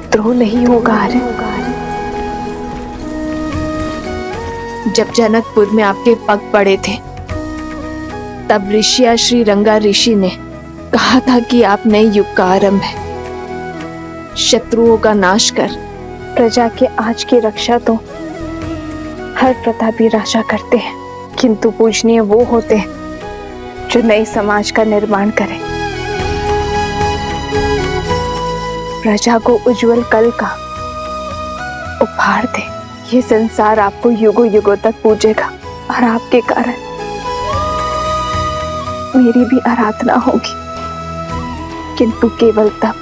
विद्रोह नहीं होगा आर्य। जब जनकपुर में आपके पग पड़े थे तब ऋषिया श्री रंगा ऋषि ने कहा था कि आप नए युग का आरंभ है। शत्रुओं का नाश कर प्रजा के आज की रक्षा तो हर प्रतापी राजा करते हैं, किंतु पूजनीय वो होते हैं जो नए समाज का निर्माण करें, प्रजा को उज्जवल कल का उपहार दे। ये संसार आपको युगों युगों तक पूजेगा और आपके कारण मेरी भी आराधना होगी, किंतु केवल तब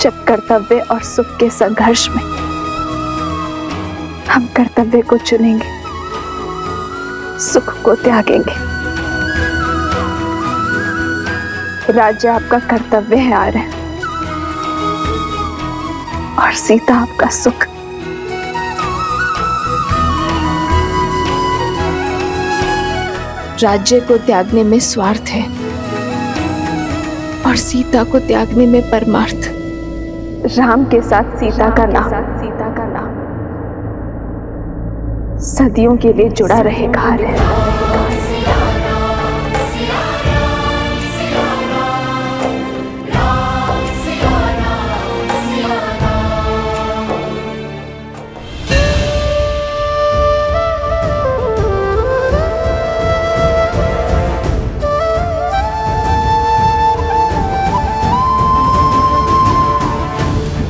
जब कर्तव्य और सुख के संघर्ष में हम कर्तव्य को चुनेंगे, सुख को त्यागेंगे। राज्य आपका कर्तव्य है आर्य, और सीता आपका सुख। राज्य को त्यागने में स्वार्थ है और सीता को त्यागने में परमार्थ। राम के साथ सीता का नाम सदियों के लिए जुड़ा रहेगा आर्य।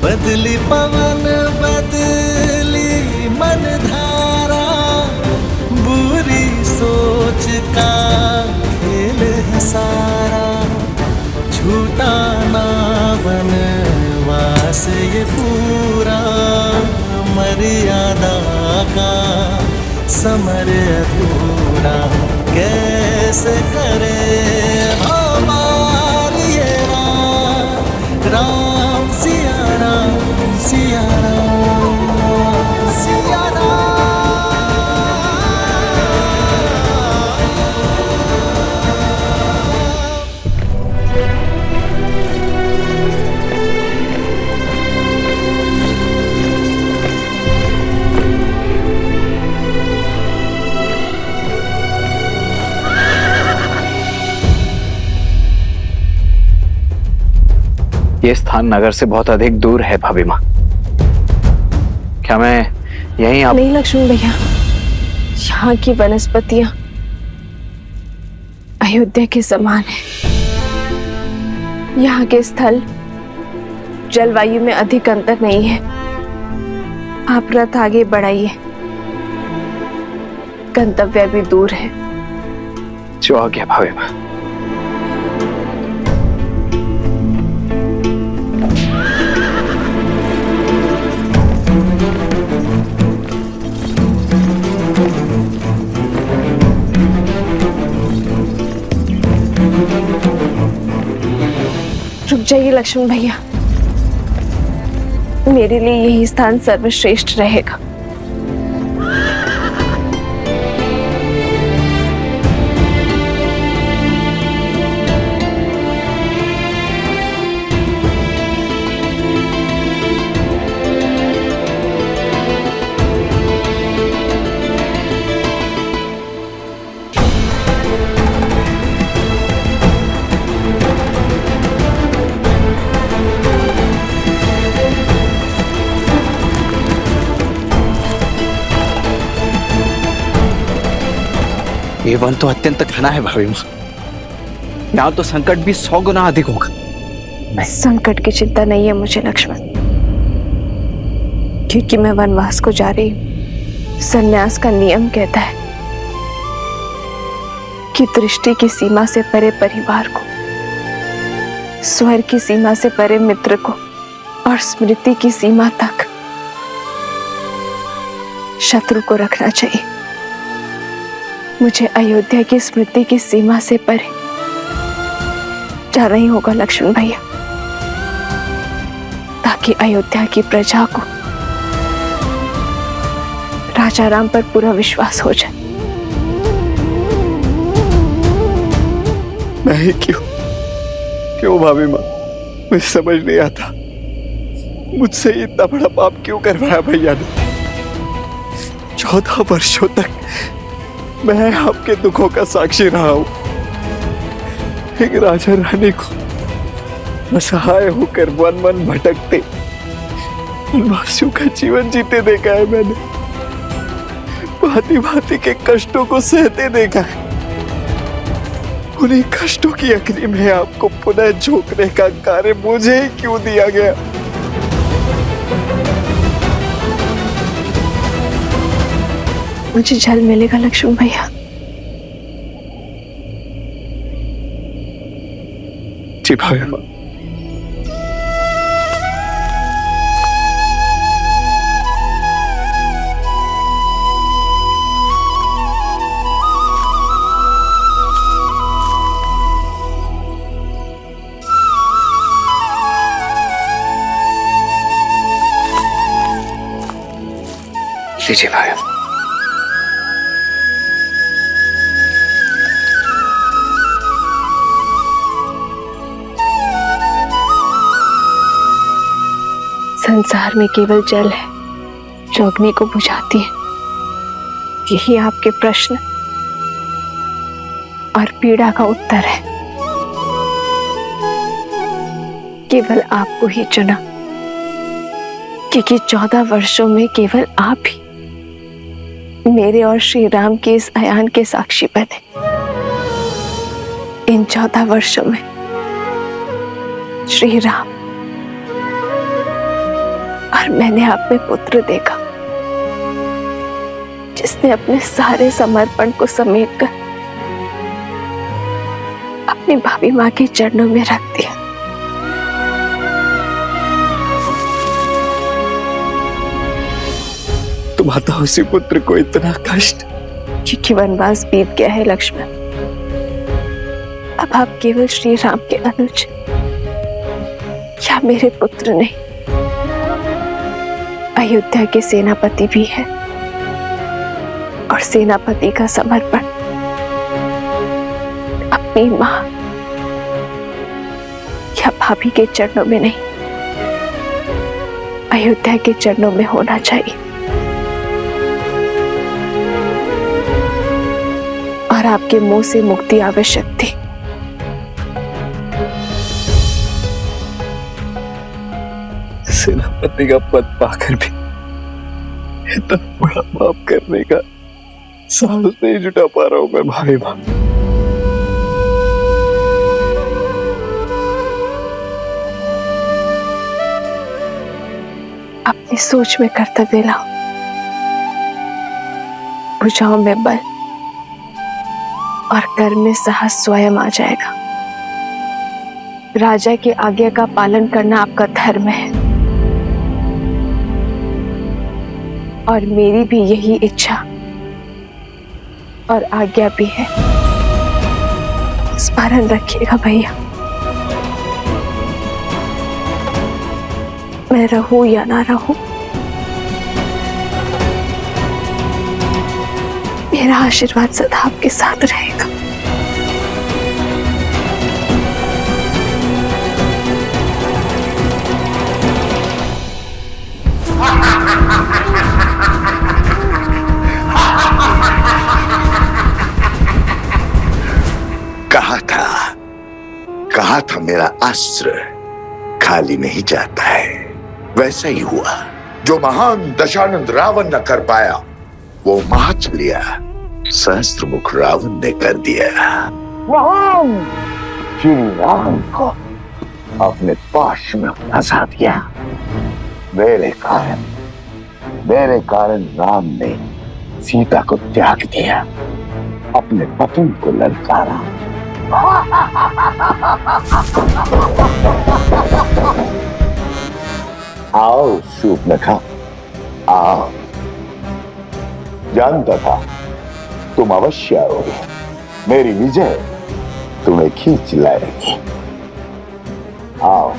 बदली पवन बदली मन धारा, बुरी सोच का खेल है सारा। झूठा ना वनवास ये पूरा, मर्यादा का समर अधूरा। कैसे करे हमार ये राम सिया राम सिया राम सिया राम। ये स्थान नगर से बहुत अधिक दूर है भाभी माँ। क्या मैं यहीं आप? नहीं लक्ष्मण भैया, यहाँ की वनस्पतियां अयोध्या के समान है। यहाँ के स्थल जलवायु में अधिक अंतर नहीं है। आप रथ आगे बढ़ाइए, गंतव्य भी दूर है। जो आ गया भाभी माँ। रुक जाइए लक्ष्मण भैया, मेरे लिए यही स्थान सर्वश्रेष्ठ रहेगा। ये वन तो अत्यंत घना है भाभी माँ। यहाँ तो संकट भी 100 गुना अधिक होगा। संकट की चिंता नहीं है मुझे लक्ष्मण, क्योंकि मैं वनवास को जा रही हूँ। संन्यास का नियम कहता है कि दृष्टि की सीमा से परे परिवार को, स्वर की सीमा से परे मित्र को और स्मृति की सीमा तक शत्रु को रखना चाहिए। मुझे अयोध्या की स्मृति की सीमा से परे जाना ही होगा लक्ष्मण भैया, ताकि अयोध्या की प्रजा को राजा राम पर पूरा विश्वास हो जाए। नहीं, क्यों भाभी माँ? मुझे समझ नहीं आता। मुझसे इतना बड़ा पाप क्यों करवाया भैया ने? 14 वर्षों तक मैं आपके दुखों का साक्षी रहा हूं। एक राजा रानी को असहाय होकर वन वन भटकते वनवासियों का जीवन जीते देखा है मैंने। भांति भांति के कष्टों को सहते देखा है। उन्हीं कष्टों की अग्नि में आपको पुनः झोंकने का कार्य मुझे ही क्यों दिया गया? मुझे जल मिलेगा लक्ष्मण भैया? जी भाई माँ। लीजिए भाई। संसार में केवल जल है जो अग्नि को बुझाती है। यही आपके प्रश्न और पीड़ा का उत्तर है। केवल आपको ही चुना क्योंकि 14 वर्षों में केवल आप ही मेरे और श्री राम के इस अयान के साक्षी बने। इन 14 वर्षों में श्री राम और मैंने आप में पुत्र देखा जिसने अपने सारे समर्पण को समेटकर अपनी भाभी मां के चरणों में रख दिया। तुम्हारा उसी पुत्र को इतना कष्ट? क्योंकि वनवास बीत गया है लक्ष्मण। अब आप केवल श्री राम के अनुज या मेरे पुत्र नहीं, अयोध्या के सेनापति भी है। और सेनापति का समर्पण अपनी मां या भाभी के चरणों में नहीं, अयोध्या के चरणों में होना चाहिए। और आपके मुंह से मुक्ति आवश्यक थी। सेनापति का पद पाकर भी इतना बड़ा पाप करने का साहस नहीं जुटा पा रहा हूं मैं भाई मां। अपनी सोच में कर्तव्य लाओ, भुजाओं में बल और कर्म में साहस स्वयं आ जाएगा। राजा की आज्ञा का पालन करना आपका धर्म है और मेरी भी यही इच्छा और आज्ञा भी है। स्मरण रखिएगा भैया, मैं रहूं या ना रहूं, मेरा आशीर्वाद सदा आपके साथ रहेगा। कहा था मेरा अस्त्र खाली नहीं जाता है। वैसा ही हुआ। जो महान दशानंद रावण न कर पाया वो महाचलिया सहस्त्रमुख रावण ने कर दिया। महान श्री राम को अपने पाश में फंसा दिया। मेरे कारण राम ने सीता को त्याग दिया, अपने पत्नी को ललकारा। आओ शूर्पणखा, आओ। जानता था तुम अवश्य आओगे। मेरी विजय तुम्हें खींच लाएगी। आओ,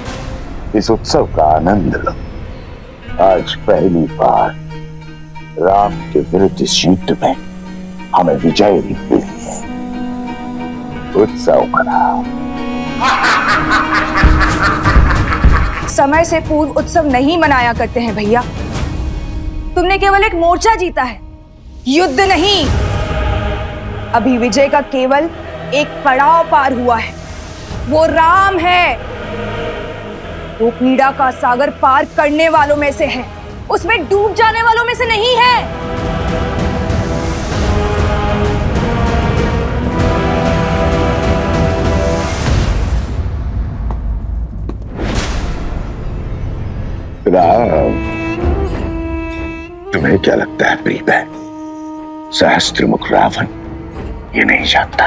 इस उत्सव का आनंद लो। आज पहली बार राम के विरुद्ध इस युद्ध में हमें विजय मिली है। उत्सव मनाओ। समय से पूर्व उत्सव नहीं मनाया करते हैं भैया। तुमने केवल एक मोर्चा जीता है, युद्ध नहीं। अभी विजय का केवल एक पड़ाव पार हुआ है, वो राम है। वो पीड़ा का सागर पार करने वालों में से है, उसमें डूब जाने वालों में से नहीं है। राम, तुम्हें क्या लगता है प्रिय बहन, सहस्त्रमुख रावण ये नहीं जानता।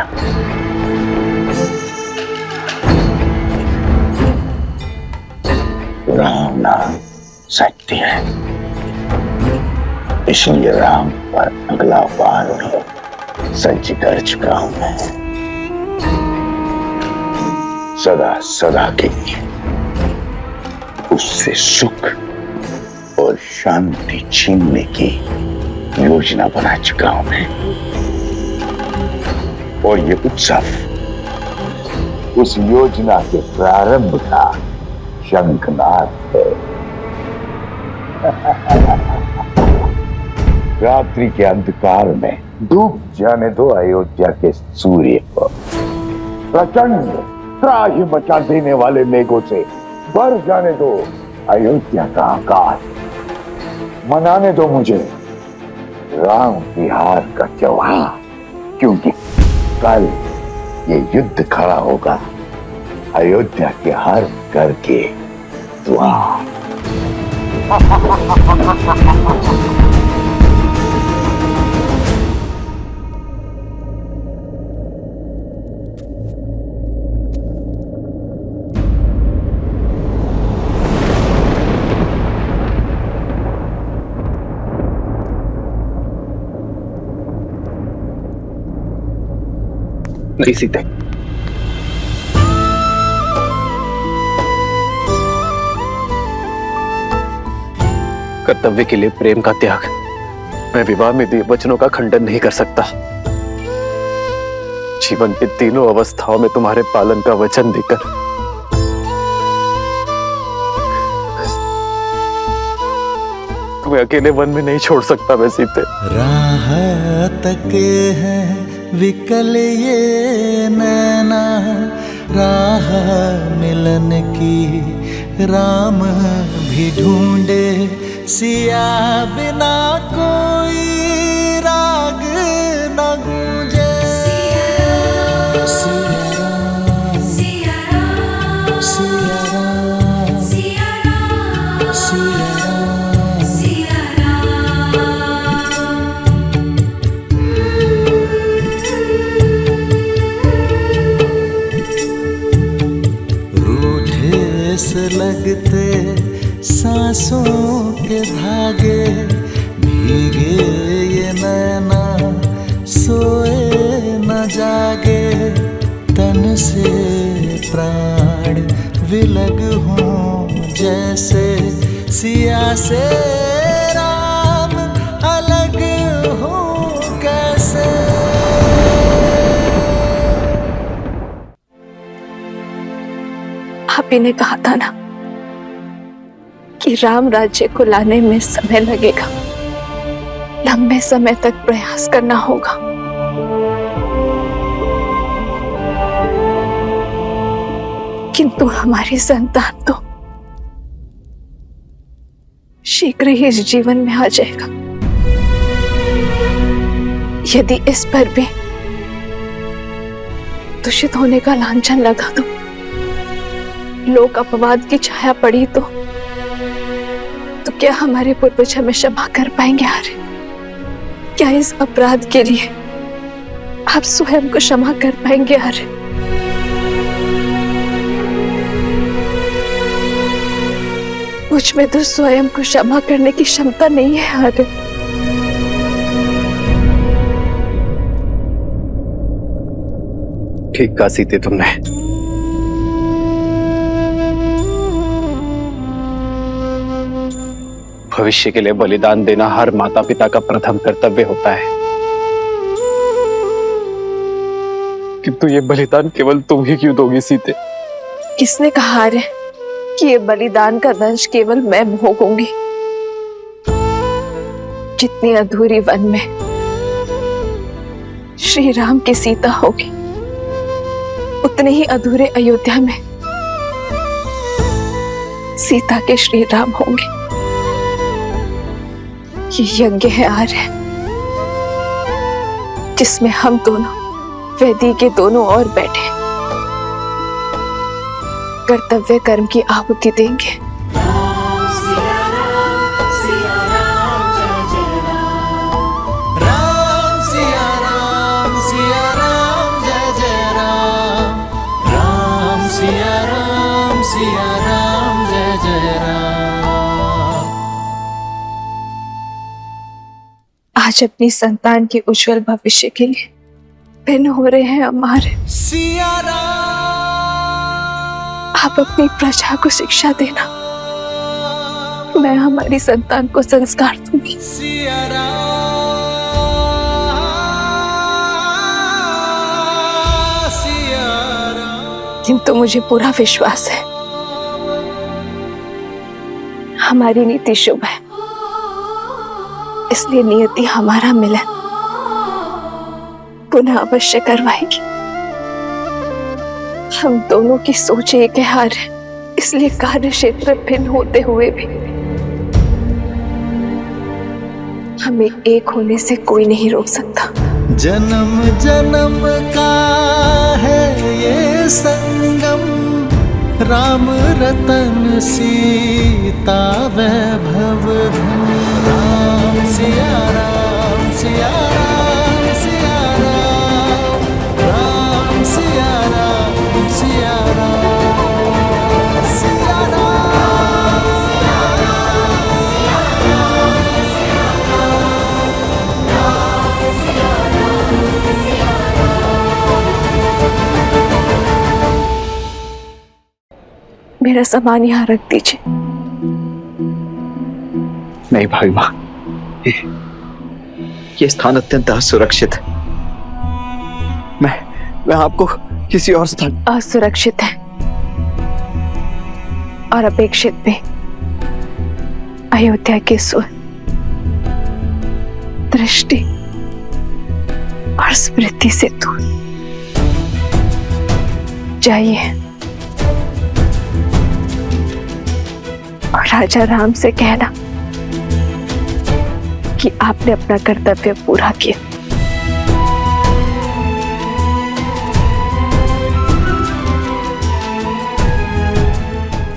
राम नाम सत्य है, इसलिए राम पर अगला वार भी सज्ज कर चुका हूं मैं। सदा सदा के लिए उससे सुख और शांति छीनने की योजना बना चुका हूं मैं। और ये उत्सव उस योजना के प्रारंभ का शंखनाद है। रात्रि के अंधकार में डूब जाने दो अयोध्या के सूर्य को। प्रचंड त्राहि मचा देने वाले मेघों से भर जाने दो अयोध्या का आकाश। मनाने दो मुझे राम की हार का त्योहार, क्योंकि कल ये युद्ध खड़ा होगा अयोध्या के हर घर के द्वार। नहीं सीते, कर्तव्य के लिए प्रेम का त्याग, मैं विवाह में दिए वचनों का खंडन नहीं कर सकता। जीवन की तीनों अवस्थाओं में तुम्हारे पालन का वचन देकर तुम्हें अकेले वन में नहीं छोड़ सकता मैं सीते। राह तक है विकल ये नैना, राह मिलन की राम भी ढूंढे, सिया बिना कोई राग न गूंजे। सिया राम, सिया राम, सिया राम, सिया राम, सिया राम, सिया रूठे से लगते सांसों के धागे, भीगे ये नैना सोए न जागे। तन से प्राण विलग हों जैसे, सिया से राम अलग हो कैसे। आप ही ने कहा था ना कि राम राज्य को लाने में समय लगेगा, लंबे समय तक प्रयास करना होगा। किंतु हमारी संतान तो शीघ्र ही इस जीवन में आ जाएगा। यदि इस पर भी दूषित होने का लांछन लगा तो, लोक अपवाद की छाया पड़ी तो क्या हमारे पूर्वज हमें क्षमा कर पाएंगे? आर्य, क्या इस अपराध के लिए आप स्वयं को क्षमा कर पाएंगे? आर्य, मुझ में तो स्वयं को क्षमा करने की क्षमता नहीं है। आर्य, ठीक कहा सीते तुमने। भविष्य के लिए बलिदान देना हर माता पिता का प्रथम कर्तव्य होता है, किंतु ये बलिदान केवल तुम ही क्यों दोगी सीते? किसने कहा आर्य कि ये बलिदान का दंश केवल मैं भोगूंगी। जितनी अधूरी वन में श्री राम की सीता होगी, उतने ही अधूरे अयोध्या में सीता के श्री राम होंगे। ये यज्ञ है आर्य, जिसमें हम दोनों वेदी के दोनों ओर बैठे कर्तव्य कर्म की आहुति देंगे। आज अपनी संतान के उज्जवल भविष्य के लिए भिन्न हो रहे हैं हमारे। आप अपनी प्रजा को शिक्षा देना, मैं हमारी संतान को संस्कार दूंगी। किंतु मुझे पूरा विश्वास है हमारी नीति शुभ है, इसलिए नियति हमारा मिलन पुनः अवश्य करवाएगी। हम दोनों की सोच एक है, इसलिए कार्य क्षेत्र भिन्न होते हुए भी हमें एक होने से कोई नहीं रोक सकता। जन्म जन्म का है ये संगम, राम रतन सीता वैभव धन। राम सिया राम सिया राम सिया राम, राम सिया राम सिया राम सिया राम सिया राम सिया मेरा सामान यहाँ रख दीजिए। नहीं भाई माँ, ये स्थान अत्यंत असुरक्षित है। मैं आपको किसी और स्थान। असुरक्षित है और अपेक्षित भी। अयोध्या के सुर, दृष्टि और स्मृति से दूर जाइए और राजा राम से कहना कि आपने अपना कर्तव्य पूरा किया।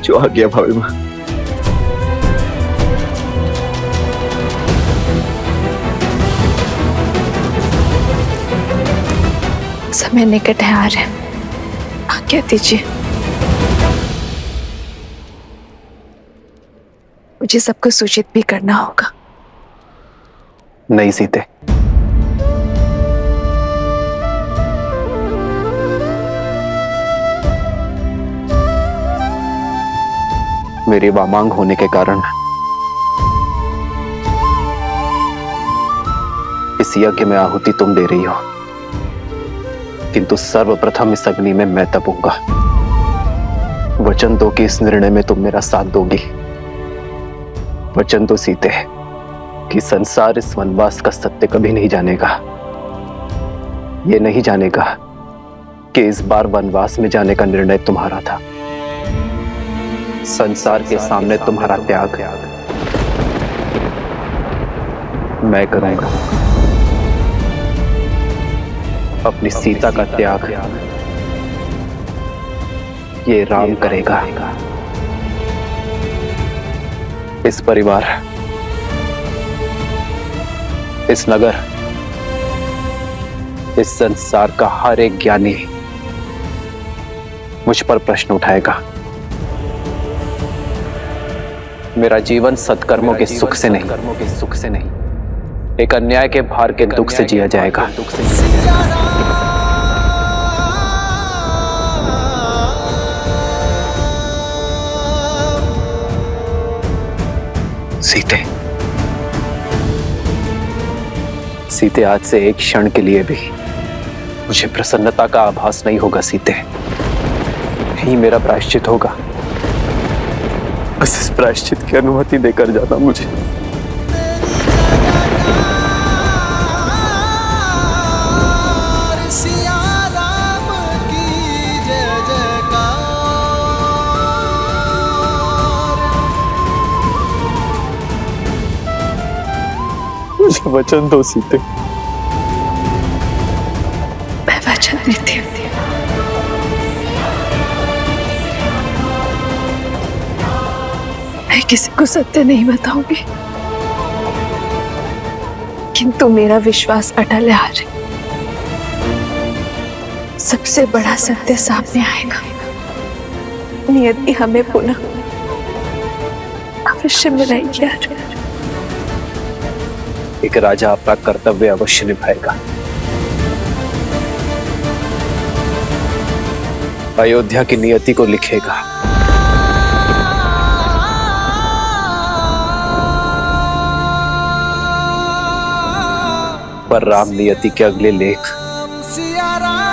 जो आ गया भाभी माँ। समय निकट है, आ रहे हैं, आज्ञा दीजिए। मुझे सबको सूचित भी करना होगा। नहीं सीते, मेरी वामांग होने के कारण इस यज्ञ में आहुति तुम दे रही हो, किंतु सर्वप्रथम इस अग्नि में मैं तपूंगा। वचन दो कि इस निर्णय में तुम मेरा साथ दोगी। वचन दो सीते कि संसार इस वनवास का सत्य कभी नहीं जानेगा। ये नहीं जानेगा कि इस बार वनवास में जाने का निर्णय तुम्हारा था। संसार के सामने तुम्हारा त्याग मैं करूंगा। अपनी सीता का त्याग ये राम करेगा। इस परिवार, इस नगर, इस संसार का हर एक ज्ञानी मुझ पर प्रश्न उठाएगा। मेरा जीवन सत्कर्मों के सुख से नहीं, एक अन्याय के भार के दुख से जिया जाएगा। सीते, आज से एक क्षण के लिए भी मुझे प्रसन्नता का आभास नहीं होगा। सीते, यही मेरा प्रायश्चित होगा। बस इस प्रायश्चित की अनुमति देकर जाना मुझे। सिया राम की जय जयकार। मुझे वचन दो सीते। मैं वचन देती हूँ। मैं किसी को सत्य नहीं बताऊंगी, किंतु मेरा विश्वास अटल है। आज सबसे बड़ा सत्य सामने आएगा। नियति हमें पुनः अवश्य मिलाएगी। आज एक राजा अपना कर्तव्य अवश्य निभाएगा। अयोध्या की नियति को लिखेगा। पर राम नियति के अगले लेख सिया राम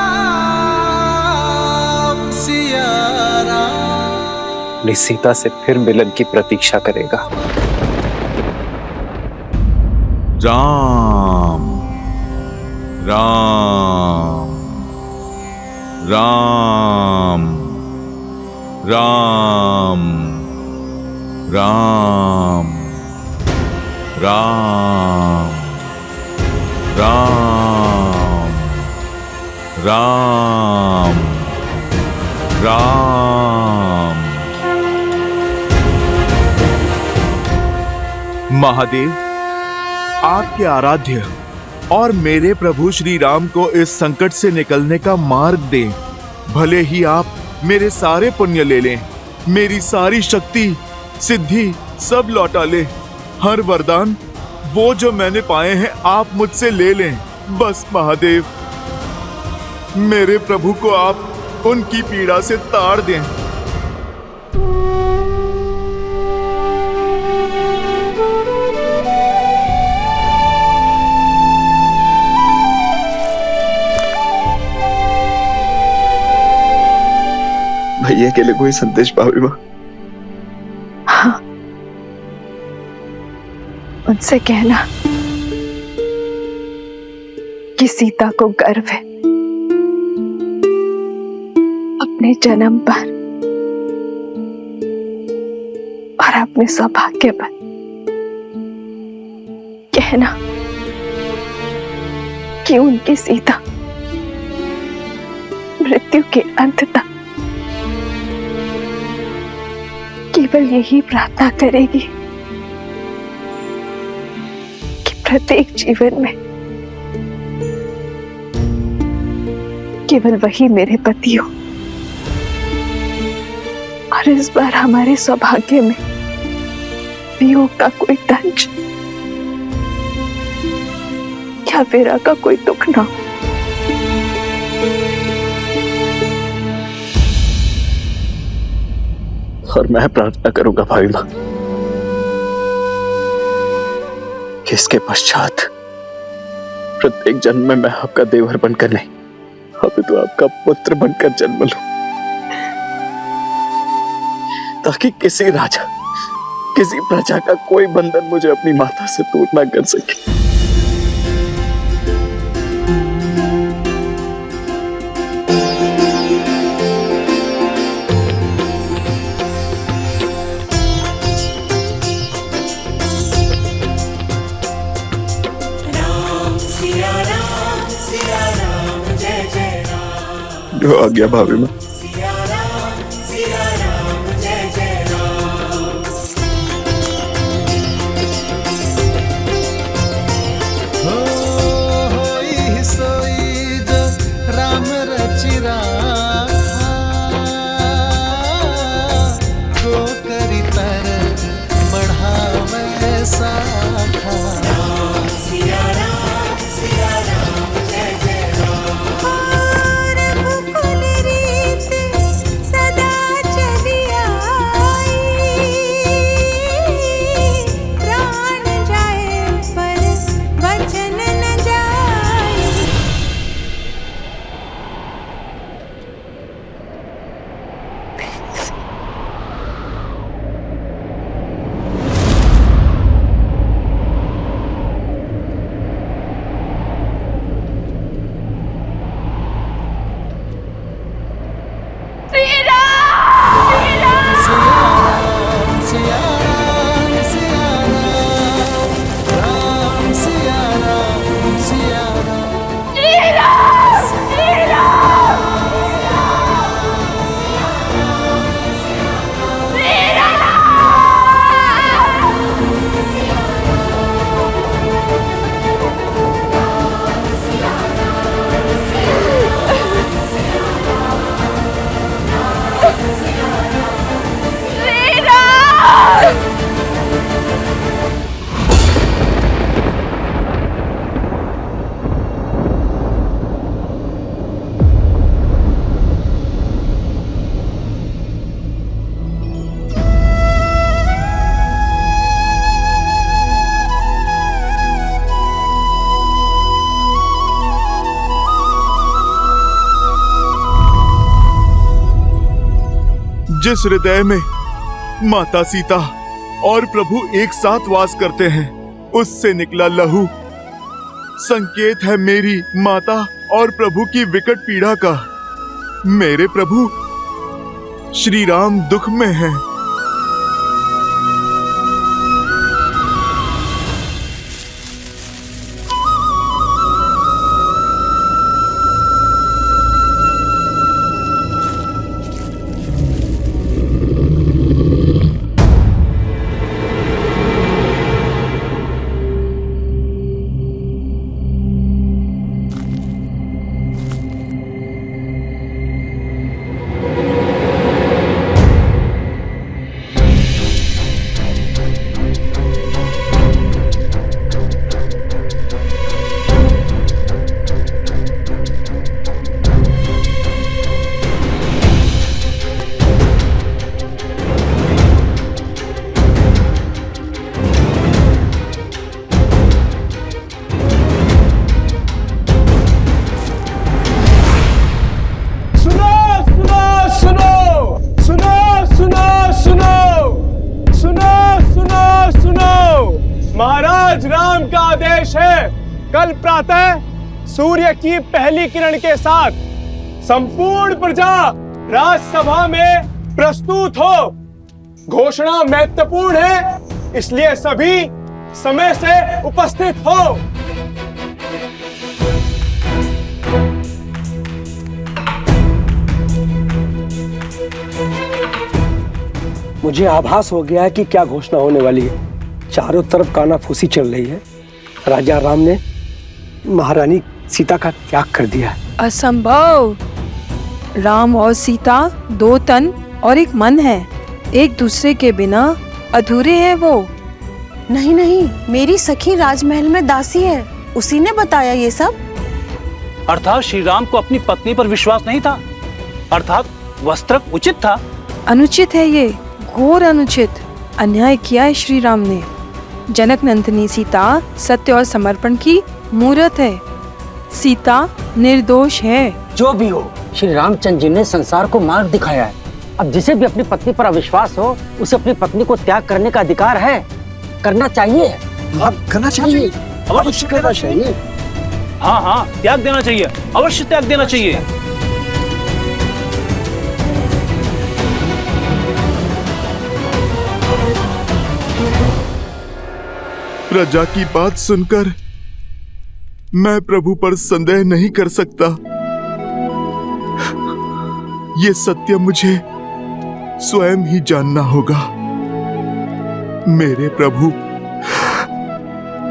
सीता से फिर मिलन की प्रतीक्षा करेगा। राम राम राम राम राम राम राम राम राम। महादेव, आपके आराध्य और मेरे प्रभु श्री राम को इस संकट से निकलने का मार्ग दें। भले ही आप मेरे सारे पुण्य ले लें, मेरी सारी शक्ति सिद्धि सब लौटा लें। हर वरदान वो जो मैंने पाए हैं आप मुझसे ले लें। बस महादेव, मेरे प्रभु को आप उनकी पीड़ा से ताड़ दें। भैया के लिए कोई संदेश भाभी माँ? हाँ, उनसे कहना कि सीता को गर्व है अपने जन्म पर और अपने सौभाग्य पर। कहना कि उनकी सीता मृत्यु के अंत तक केवल यही प्रार्थना करेगी कि प्रत्येक जीवन में केवल वही मेरे पति हो। और इस बार हमारे सौभाग्य में वियोग का कोई दंश या वीरा का कोई दुख ना हो। और मैं प्रार्थना करूंगा भाई मां कि इसके पश्चात प्रत्येक जन्म में मैं आपका देवर बनकर नहीं, अभी तो आपका पुत्र बनकर जन्म लूं, ताकि किसी राजा किसी प्रजा का कोई बंधन मुझे अपनी माता से दूर ना कर सके। जो आ गया भाभी माँ। होई सोई जो राम रचि राखा, को करी तरज बढ़ावे साखा। और मुकुल रीत जिस हृदय में माता सीता और प्रभु एक साथ वास करते हैं, उससे निकला लहू संकेत है मेरी माता और प्रभु की विकट पीड़ा का। मेरे प्रभु श्री राम दुख में हैं। महाराज राम का आदेश है, कल प्रातः सूर्य की पहली किरण के साथ संपूर्ण प्रजा राजसभा में प्रस्तुत हो। घोषणा महत्वपूर्ण है, इसलिए सभी समय से उपस्थित हो। मुझे आभास हो गया है कि क्या घोषणा होने वाली है। चारों तरफ कानाफूसी चल रही है। राजा राम ने महारानी सीता का त्याग कर दिया है। असंभव। राम और सीता दो तन और एक मन है, एक दूसरे के बिना अधूरे हैं वो। नहीं नहीं, मेरी सखी राजमहल में दासी है, उसी ने बताया ये सब। अर्थात श्री राम को अपनी पत्नी पर विश्वास नहीं था, अर्थात वस्त्र उचित था। अनुचित है ये, घोर अनुचित। अन्याय किया है श्री राम ने। जनक नंदिनी सीता सत्य और समर्पण की मूर्त है। सीता निर्दोष है। जो भी हो, श्री रामचंद्र जी ने संसार को मार्ग दिखाया है। अब जिसे भी अपनी पत्नी पर अविश्वास हो, उसे अपनी पत्नी को त्याग करने का अधिकार है, करना चाहिए। करना चाहिए, अवश्य करना चाहिए। हाँ हाँ, त्याग देना चाहिए, अवश्य त्याग देना चाहिए। प्रजा की बात सुनकर मैं प्रभु पर संदेह नहीं कर सकता। ये सत्य मुझे स्वयं ही जानना होगा। मेरे प्रभु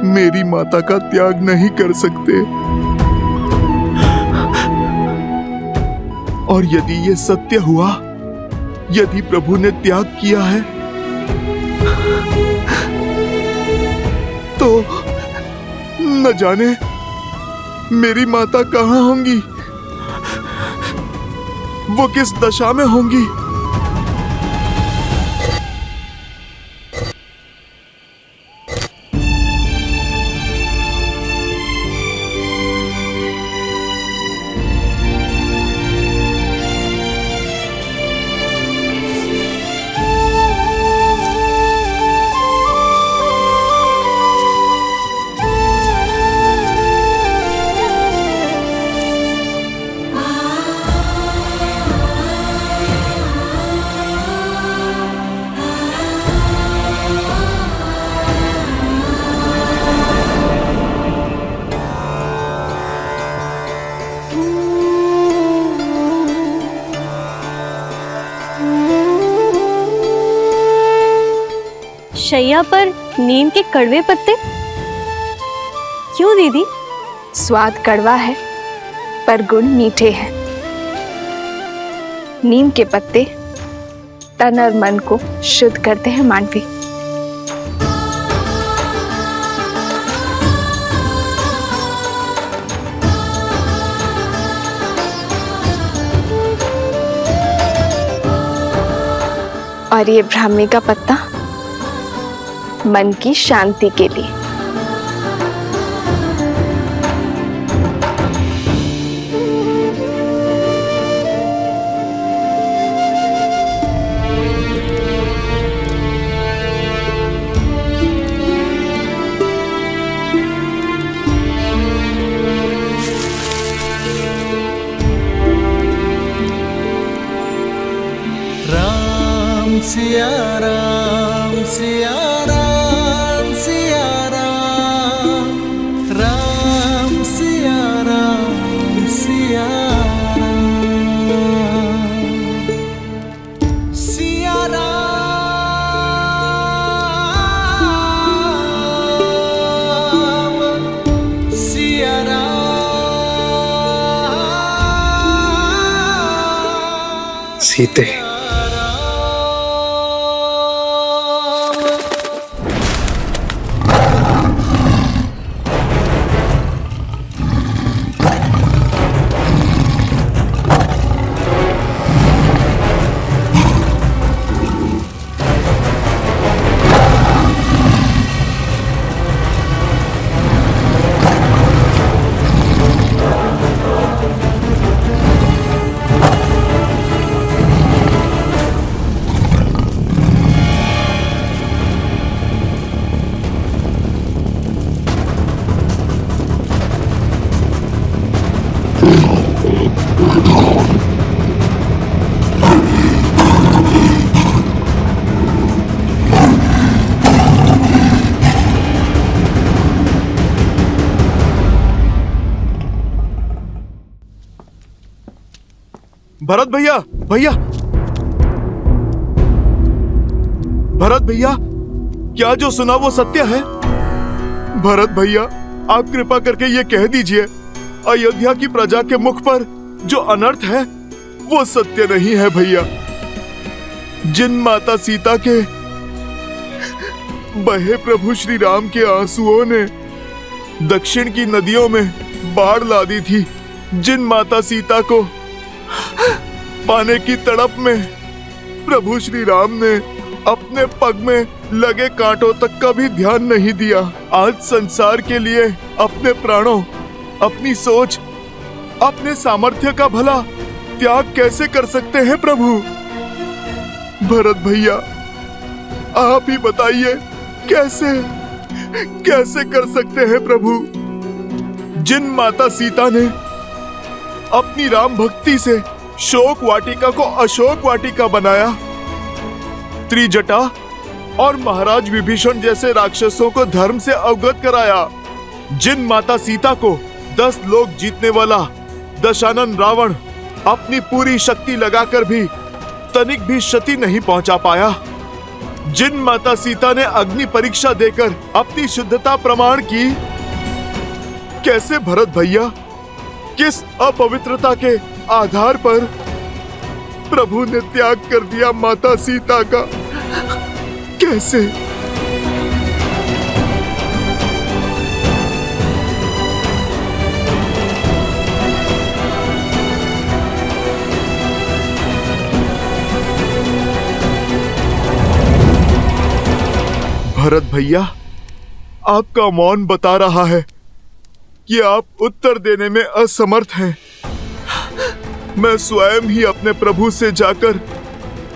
मेरी माता का त्याग नहीं कर सकते, और यदि ये सत्य हुआ, यदि प्रभु ने त्याग किया है, तो न जाने मेरी माता कहाँ होंगी, वो किस दशा में होंगी। शैया पर नीम के कड़वे पत्ते क्यों दीदी? स्वाद कड़वा है पर गुण मीठे हैं। नीम के पत्ते तन और मन को शुद्ध करते हैं मानवी। और ये ब्राह्मी का पत्ता मन की शांति के लिए। सिया राम सिया राम सिया राम राम सिया राम सिया राम सिया राम सिया राम सीते भरत भैया भैया भरत भैया, क्या जो सुना वो सत्य है? भरत भैया, आप कृपा करके ये कह दीजिए, अयोध्या की प्रजा के मुख पर जो अनर्थ है वो सत्य नहीं है भैया। जिन माता सीता के बहे प्रभु श्री राम के आंसुओं ने दक्षिण की नदियों में बाढ़ ला दी थी, जिन माता सीता को पाने की तड़प में प्रभु श्री राम ने अपने पग में लगे कांटों तक का भी ध्यान नहीं दिया, आज संसार के लिए अपने प्राणों, अपनी सोच, अपने सामर्थ्य का भला त्याग कैसे कर सकते हैं प्रभु? भरत भैया, आप ही बताइए, कैसे कैसे कर सकते हैं प्रभु? जिन माता सीता ने अपनी राम भक्ति से शोक वाटिका को अशोक वाटिका बनाया, त्रिजटा और महाराज विभीषण जैसे राक्षसों को धर्म से अवगत कराया, जिन माता सीता को 10 लोक जीतने वाला दशानन रावण अपनी पूरी शक्ति लगाकर भी तनिक भी क्षति नहीं पहुंचा पाया, जिन माता सीता ने अग्नि परीक्षा देकर अपनी शुद्धता प्रमाण की, कैसे भरत भैया, किस अपवित्रता के आधार पर प्रभु ने त्याग कर दिया माता सीता का? कैसे? भरत भैया, आपका मौन बता रहा है कि आप उत्तर देने में असमर्थ हैं। मैं स्वयं ही अपने प्रभु से जाकर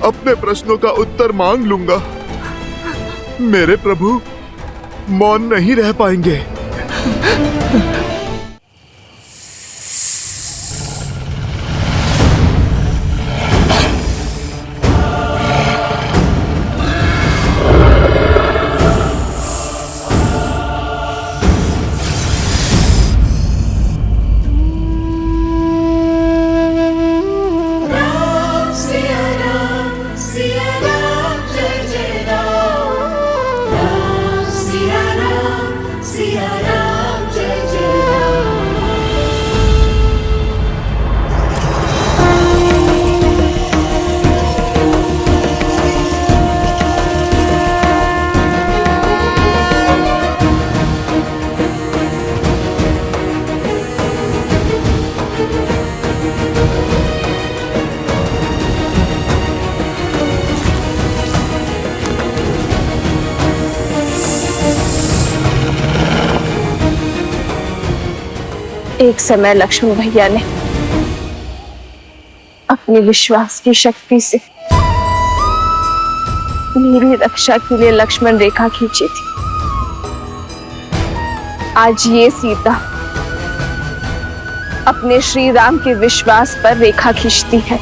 अपने प्रश्नों का उत्तर मांग लूंगा। मेरे प्रभु मौन नहीं रह पाएंगे। एक समय लक्ष्मण भैया ने अपनी विश्वास की शक्ति से मेरी रक्षा के लिए लक्ष्मण रेखा खींची थी। आज ये सीता अपने श्री राम के विश्वास पर रेखा खींचती है।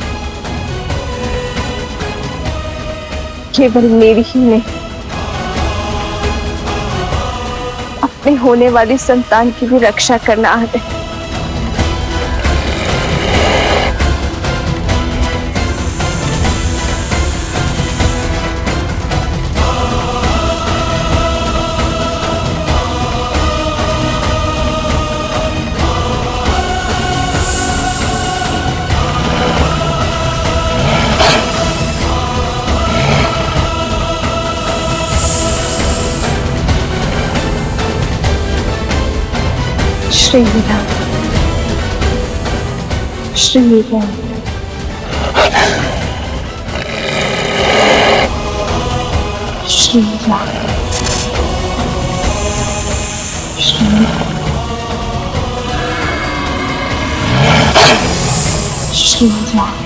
केवल मेरी ही नहीं, अपने होने वाली संतान की भी रक्षा करना आ गए। श्री राम, श्री राम, श्री राम, श्री राम।